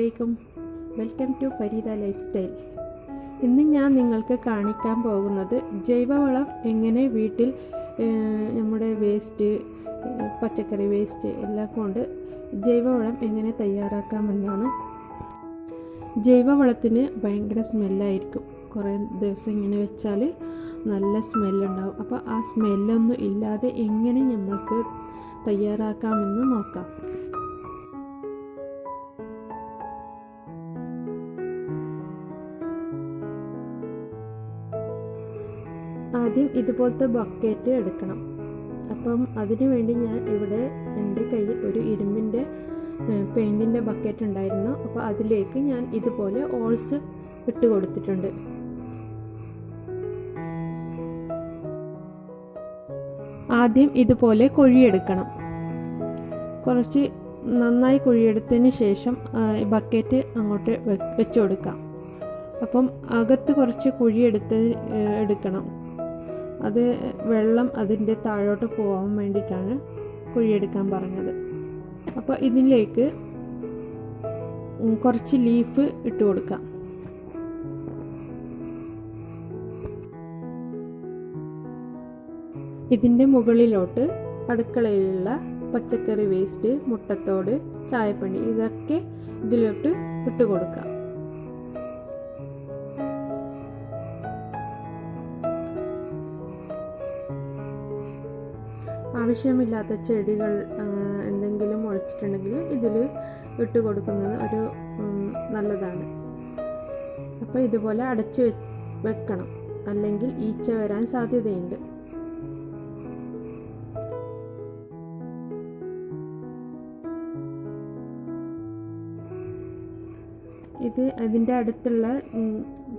അലൈക്കും, welcome to Fareeda lifestyle. ഇന്ന് ഞാൻ നിങ്ങൾക്ക് കാണിക്കാൻ പോകുന്നത് ജൈവവളം എങ്ങനെ വീട്ടിൽ നമ്മുടെ വേസ്റ്റ്, പച്ചക്കറി വേസ്റ്റ് എല്ലാം കൊണ്ട് ജൈവവളം എങ്ങനെ തയ്യാറാക്കാമെന്നാണ്. ജൈവവളത്തിന് ഭയങ്കര സ്മെല്ലായിരിക്കും. കുറേ ദിവസം ഇങ്ങനെ വെച്ചാൽ നല്ല സ്മെല്ലുണ്ടാവും. അപ്പോൾ ആ സ്മെല്ലൊന്നും ഇല്ലാതെ എങ്ങനെ നമ്മൾക്ക് തയ്യാറാക്കാമെന്ന് നോക്കാം. ആദ്യം ഇതുപോലത്തെ ബക്കറ്റ് എടുക്കണം. അപ്പം അതിനു വേണ്ടി ഞാൻ ഇവിടെ എൻ്റെ കയ്യിൽ ഒരു ഇരുമ്പിൻ്റെ പെയിൻറ്റിൻ്റെ ബക്കറ്റ് ഉണ്ടായിരുന്നു. അപ്പോൾ അതിലേക്ക് ഞാൻ ഇതുപോലെ ഓൾസ് ഇട്ട് കൊടുത്തിട്ടുണ്ട്. ആദ്യം ഇതുപോലെ കുഴിയെടുക്കണം. കുറച്ച് നന്നായി കുഴിയെടുത്തതിന് ശേഷം ബക്കറ്റ് അങ്ങോട്ട് വെച്ച് കൊടുക്കാം. അപ്പം അകത്ത് കുറച്ച് എടുക്കണം. അത് വെള്ളം അതിൻ്റെ താഴോട്ട് പോകാൻ വേണ്ടിയിട്ടാണ് കുഴിയെടുക്കാൻ പറഞ്ഞത്. അപ്പോൾ ഇതിലേക്ക് കുറച്ച് ലീഫ് ഇട്ട് കൊടുക്കാം. ഇതിൻ്റെ മുകളിലോട്ട് അടുക്കളയിലുള്ള പച്ചക്കറി വേസ്റ്റ്, മുട്ടത്തോട്, ചായപ്പൊടി ഇതൊക്കെ ഇതിലോട്ട് ഇട്ട് കൊടുക്കാം. ആവശ്യമില്ലാത്ത ചെടികൾ എന്തെങ്കിലും മുളച്ചിട്ടുണ്ടെങ്കിൽ ഇതിൽ ഇട്ട് കൊടുക്കുന്നത് ഒരു നല്ലതാണ്. അപ്പോൾ ഇതുപോലെ അടച്ച് വെക്കണം, അല്ലെങ്കിൽ ഈച്ച വരാൻ സാധ്യതയുണ്ട്. ഇത് അതിൻ്റെ അടുത്തുള്ള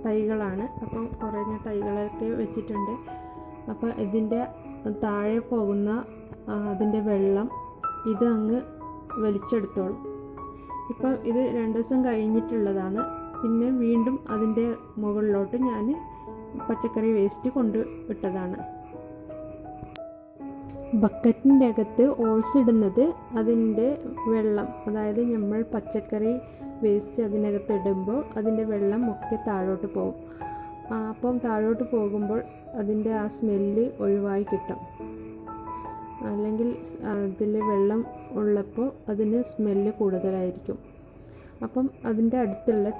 തൈകളാണ്. അപ്പം കുറഞ്ഞ തൈകളൊക്കെ വെച്ചിട്ടുണ്ട്. അപ്പോൾ ഇതിൻ്റെ താഴെ പോകുന്ന അതിൻ്റെ വെള്ളം ഇത് അങ്ങ് വലിച്ചെടുത്തോളും. ഇപ്പം ഇത് 2 ദിവസം കഴിഞ്ഞിട്ടുള്ളതാണ്. പിന്നെ വീണ്ടും അതിൻ്റെ മുകളിലോട്ട് ഞാൻ പച്ചക്കറി വേസ്റ്റ് കൊണ്ട് ഇട്ടതാണ്. ബക്കറ്റിൻ്റെ അകത്ത് ഓൾസ് ഇടുന്നത് അതിൻ്റെ വെള്ളം, അതായത് നമ്മൾ പച്ചക്കറി വേസ്റ്റ് അതിനകത്ത് ഇടുമ്പോൾ അതിൻ്റെ വെള്ളം ഒക്കെ താഴോട്ട് പോകും. അപ്പം താഴോട്ട് പോകുമ്പോൾ അതിൻ്റെ ആ സ്മെല്ല് ഒഴിവായി കിട്ടും. അല്ലെങ്കിൽ അതിൽ വെള്ളം ഉള്ളപ്പോൾ അതിന് സ്മെല്ല് കൂടുതലായിരിക്കും. അപ്പം അതിൻ്റെ അടുത്തുള്ള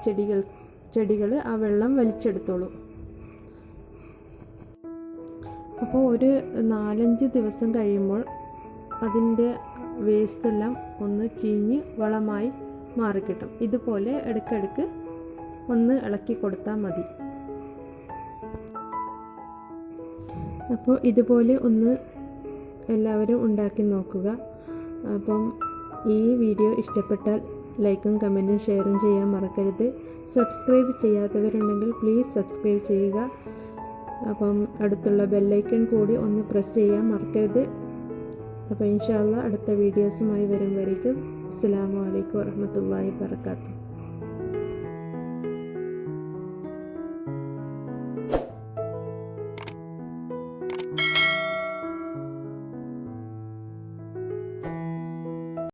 ചെടികൾ ആ വെള്ളം വലിച്ചെടുത്തോളൂ. അപ്പോൾ ഒരു 4-5 ദിവസം കഴിയുമ്പോൾ അതിൻ്റെ വേസ്റ്റെല്ലാം ഒന്ന് ചീഞ്ഞ് വളമായി മാറിക്കിട്ടും. ഇതുപോലെ ഇടയ്ക്കിടയ്ക്ക് ഒന്ന് ഇളക്കി കൊടുത്താൽ മതി. അപ്പോൾ ഇതുപോലെ ഒന്ന് എല്ലാവരും ഉണ്ടാക്കി നോക്കുക. അപ്പം ഈ വീഡിയോ ഇഷ്ടപ്പെട്ടാൽ ലൈക്കും കമൻറ്റും ഷെയറും ചെയ്യാൻ മറക്കരുത്. സബ്സ്ക്രൈബ് ചെയ്യാത്തവരുണ്ടെങ്കിൽ പ്ലീസ് സബ്സ്ക്രൈബ് ചെയ്യുക. അപ്പം അടുത്തുള്ള ബെല്ലൈക്കൺ കൂടി ഒന്ന് പ്രസ് ചെയ്യാൻ മറക്കരുത്. അപ്പോൾ ഇൻഷാ അല്ലാഹ് അടുത്ത വീഡിയോസുമായി വരും വരേക്കും അസ്സലാമു അലൈക്കും വറഹ്മത്തുള്ളാഹി വബറകാതുഹു.